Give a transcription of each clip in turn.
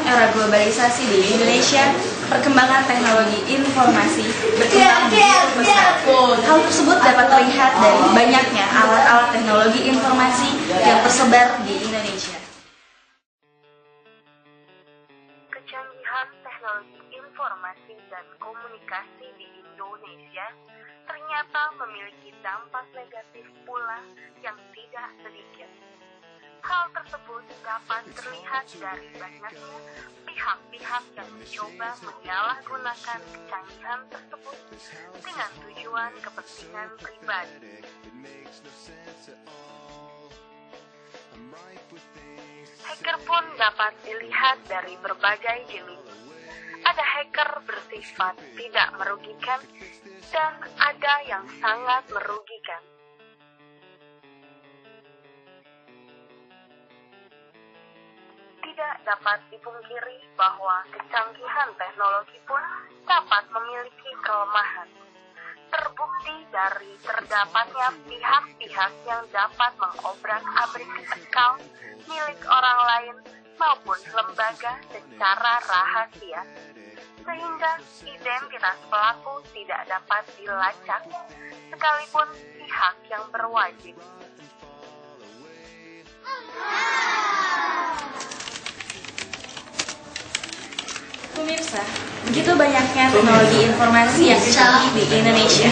era globalisasi di Indonesia, perkembangan teknologi informasi berkembang begitu pesat. Hal tersebut dapat terlihat dari banyaknya alat-alat teknologi informasi yang tersebar di Indonesia. Kecanggihan teknologi informasi dan komunikasi di Indonesia ternyata memiliki dampak negatif pula yang tidak sedikit. Hal tersebut dapat terlihat dari banyaknya pihak-pihak yang mencoba menyalahgunakan kecanggihan tersebut dengan tujuan kepentingan pribadi. Hacker pun dapat dilihat dari berbagai jenis. Ada hacker bersifat tidak merugikan dan ada yang sangat merugikan. Tidak dapat dipungkiri bahwa kecanggihan teknologi pun dapat memiliki kelemahan. Terbukti dari terdapatnya pihak-pihak yang dapat mengobrak-abrik akun milik orang lain maupun lembaga secara rahasia, sehingga identitas pelaku tidak dapat dilacak, sekalipun pihak yang berwajib. Pemirsa, begitu banyaknya teknologi informasi yang canggih di Indonesia.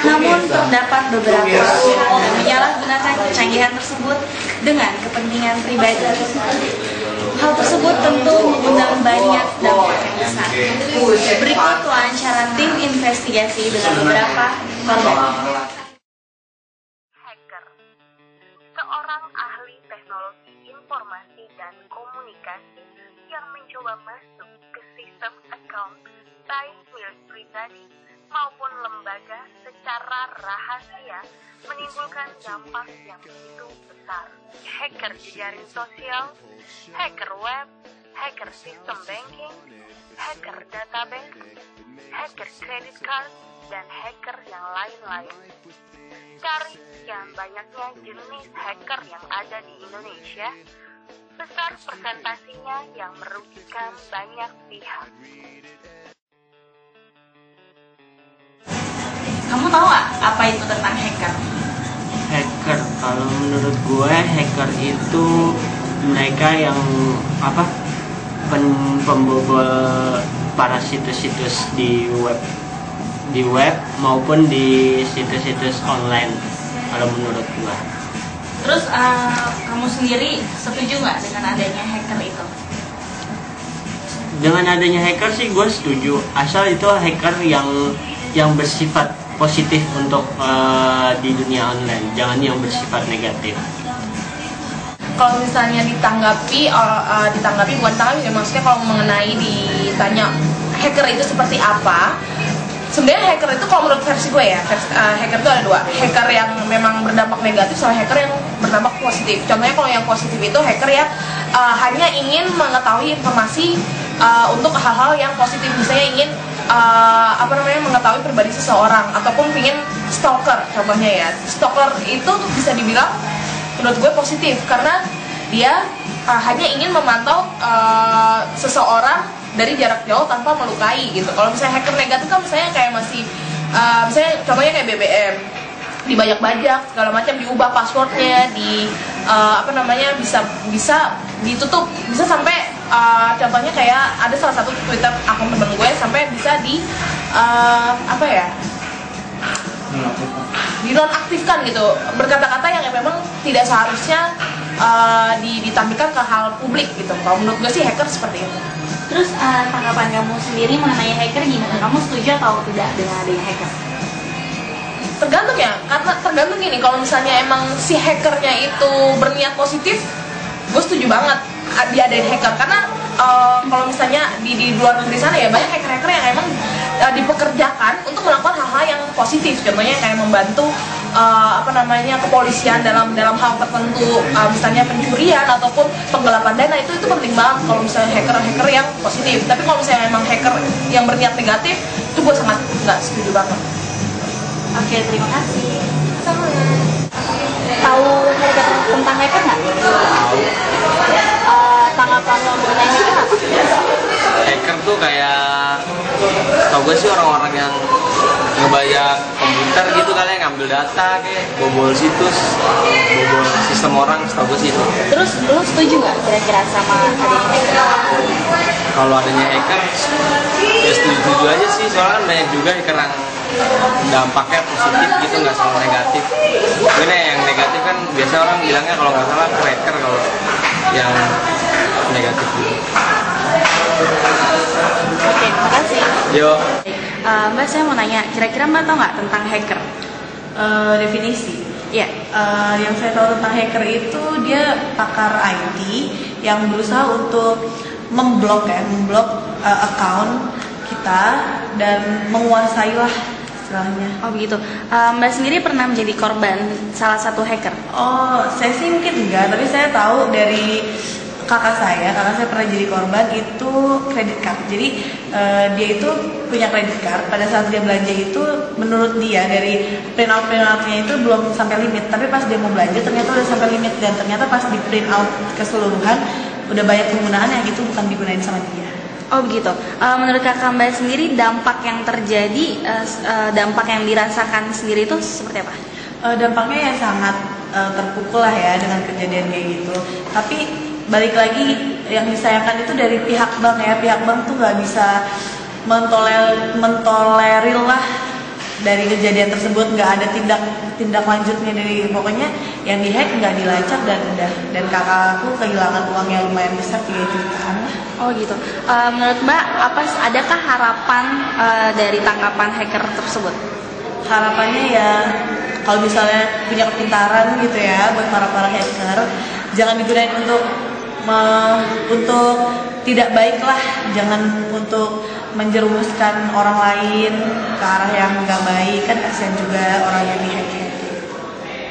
Namun terdapat beberapa pihak yang menyalahgunakan kecanggihan tersebut dengan kepentingan pribadi. Hal tersebut tentu mengundang banyak dampak yang besar. Berikut wawancara tim investigasi dengan beberapa korban. Hacker, seorang ahli teknologi informasi dan komunikasi yang mencoba masuk ke sistem account baik milik pribadi maupun lembaga secara rahasia menimbulkan dampak yang begitu besar. Hacker jejaring sosial, hacker web, hacker sistem banking, hacker database, hacker credit card, dan hacker yang lain-lain. Dari sekian banyaknya jenis hacker yang ada di Indonesia, besar persentasinya yang merugikan banyak pihak. Kamu tahu nggak apa itu tentang hacker? Hacker, kalau menurut gue hacker itu mereka yang pembobol para situs-situs di web maupun di situs-situs online kalau menurut gue. Terus kamu sendiri setuju nggak dengan adanya hacker itu? Dengan adanya hacker sih gue setuju, asal itu hacker yang bersifat positif untuk di dunia online, jangan yang bersifat negatif. Kalau misalnya ditanggapi maksudnya kalau mengenai ditanya hacker itu seperti apa, sebenarnya hacker itu kalau menurut versi gue ya, hacker itu ada dua, hacker yang memang berdampak negatif sama hacker yang berdampak positif. Contohnya kalau yang positif itu hacker yang hanya ingin mengetahui informasi untuk hal-hal yang positif, misalnya ingin mengetahui pribadi seseorang ataupun ingin stalker. Contohnya ya, stalker itu bisa dibilang menurut gue positif karena dia hanya ingin memantau seseorang dari jarak jauh tanpa melukai gitu. Kalau misalnya hacker negatif kan misalnya kayak masih misalnya contohnya kayak BBM, dibajak-bajak segala macam, diubah passwordnya, bisa ditutup, bisa sampai contohnya kayak ada salah satu Twitter akun temen gue sampai bisa dinonaktifkan gitu, berkata-kata yang memang tidak seharusnya ditampilkan ke hal publik gitu. Kalau menurut gue sih hacker seperti itu. Terus tanggapan kamu sendiri mengenai hacker gimana? Kamu setuju atau tidak dengan adanya hacker? Tergantung ya, karena tergantung gini, kalau misalnya emang si hackernya itu berniat positif, gue setuju banget diadain hacker. Karena kalau misalnya di luar negeri sana ya banyak hacker-hacker yang emang dipekerjakan untuk melakukan hal-hal yang positif. Contohnya kayak membantu kepolisian dalam hal tertentu, misalnya pencurian ataupun penggelapan dana, itu penting banget kalau misalnya hacker yang positif. Tapi kalau misalnya emang hacker yang berniat negatif, itu gue sangat nggak setuju banget. Oke, terima kasih. Tahu tentang hacker nggak? Tanggapan lo mengenai hacker apa? tuh kayak, tau gue sih orang-orang yang ngebajak komputer gitu kali ya, ngambil data kayak bobol situs, bobol sistem orang, tau gue sih itu. Terus lo setuju nggak kira-kira sama adanya hacker? Kalau adanya hacker, ya setuju aja sih, soalnya kan banyak juga hacker yang dampaknya positif gitu, nggak selalu negatif. Mungkin yang negatif kan biasa orang bilangnya kalau nggak salah hacker, kalau yang negatif gitu. Oke, terima kasih. Yo. Mbak, saya mau nanya, kira-kira Mbak tahu nggak tentang hacker? Definisi. Ya. Yang saya tahu tentang hacker itu dia pakar IT yang berusaha untuk memblok account kita dan menguasai lah istilahnya. Oh begitu. Mbak sendiri pernah menjadi korban salah satu hacker? Oh, saya sih mungkin enggak, tapi saya tahu dari kakak saya pernah jadi korban itu kredit card. Jadi dia itu punya kredit card. Pada saat dia belanja itu, menurut dia dari printoutnya itu belum sampai limit. Tapi pas dia mau belanja ternyata udah sampai limit, dan ternyata pas di print out keseluruhan udah banyak penggunaannya gitu, bukan digunain sama dia. Oh begitu. Menurut kakak Mbak sendiri, dampak yang terjadi, dampak yang dirasakan sendiri itu seperti apa? Dampaknya ya sangat terpukul lah ya dengan kejadian kayak gitu. Tapi balik lagi, yang disayangkan itu dari pihak bank ya. Pihak bank tuh nggak bisa mentolerir lah dari kejadian tersebut, nggak ada tindak lanjutnya, dari pokoknya yang dihack nggak dilacak dan udah. Dan kakak aku kehilangan uang yang lumayan besar, 3 jutaan lah. Oh gitu. Menurut Mbak, adakah harapan dari tangkapan hacker tersebut? Harapannya ya, kalau misalnya punya kepintaran gitu ya, buat para hacker, jangan digunain untuk tidak baik lah, jangan untuk menjerumuskan orang lain ke arah yang nggak baik, kan kasihan juga orang yang dihack.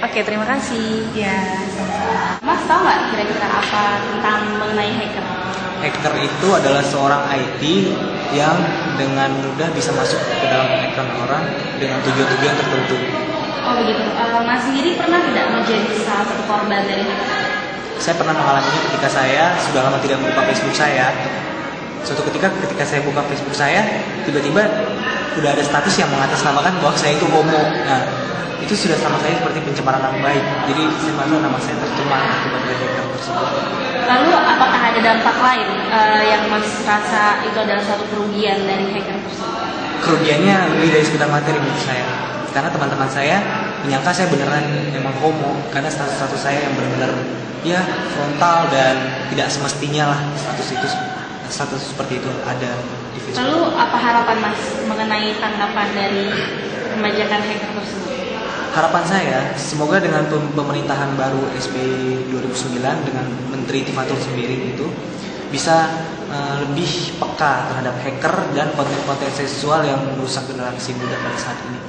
Oke, terima kasih. Ya, sama-sama. Mas tahu nggak kira-kira apa tentang mengenai hacker? Hacker itu adalah seorang IT yang dengan mudah bisa masuk ke dalam account orang dengan tujuan-tujuan tertentu. Oh begitu. Mas sendiri pernah tidak menjadi salah satu korban dari hacker? Saya pernah mengalaminya ketika saya sudah lama tidak membuka Facebook saya. Suatu ketika saya buka Facebook saya, tiba-tiba udah ada status yang mengatasnamakan bahwa saya itu homo. Nah, itu sudah sama saya seperti pencemaran nama baik. Jadi saya merasa nama saya tercemar akibat dari hacker tersebut. Lalu apakah ada dampak lain yang Mas rasa itu adalah suatu kerugian dari hacker tersebut? Kerugiannya lebih dari sekedar materi menurut saya. Karena teman-teman saya menyangka saya beneran emang homo, karena status saya yang benar-benar ya frontal dan tidak semestinya lah status seperti itu ada di Facebook. Lalu apa harapan Mas mengenai tanggapan dari pembajakan hacker tersebut? Harapan saya, semoga dengan pemerintahan baru SBY 2009 dengan Menteri Tifatul sendiri itu bisa lebih peka terhadap hacker dan konten-konten seksual yang merusak generasi muda pada saat ini.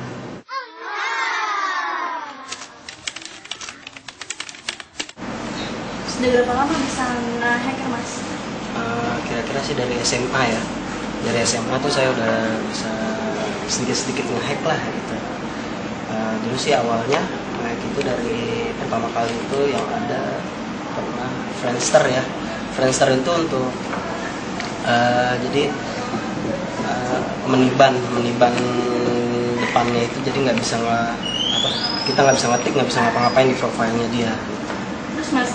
Sudah berapa lama bisa nge-hacker Mas? Kira-kira sih dari SMA ya. Dari SMA tuh saya udah bisa sedikit-sedikit nge-hack lah gitu. Dulu sih awalnya nge-hack itu dari pertama kali itu yang ada pernah Friendster ya. Friendster itu untuk jadi meniban depannya itu, jadi kita nggak bisa ngetik, nggak bisa ngapa-ngapain di profilnya dia. Terus Mas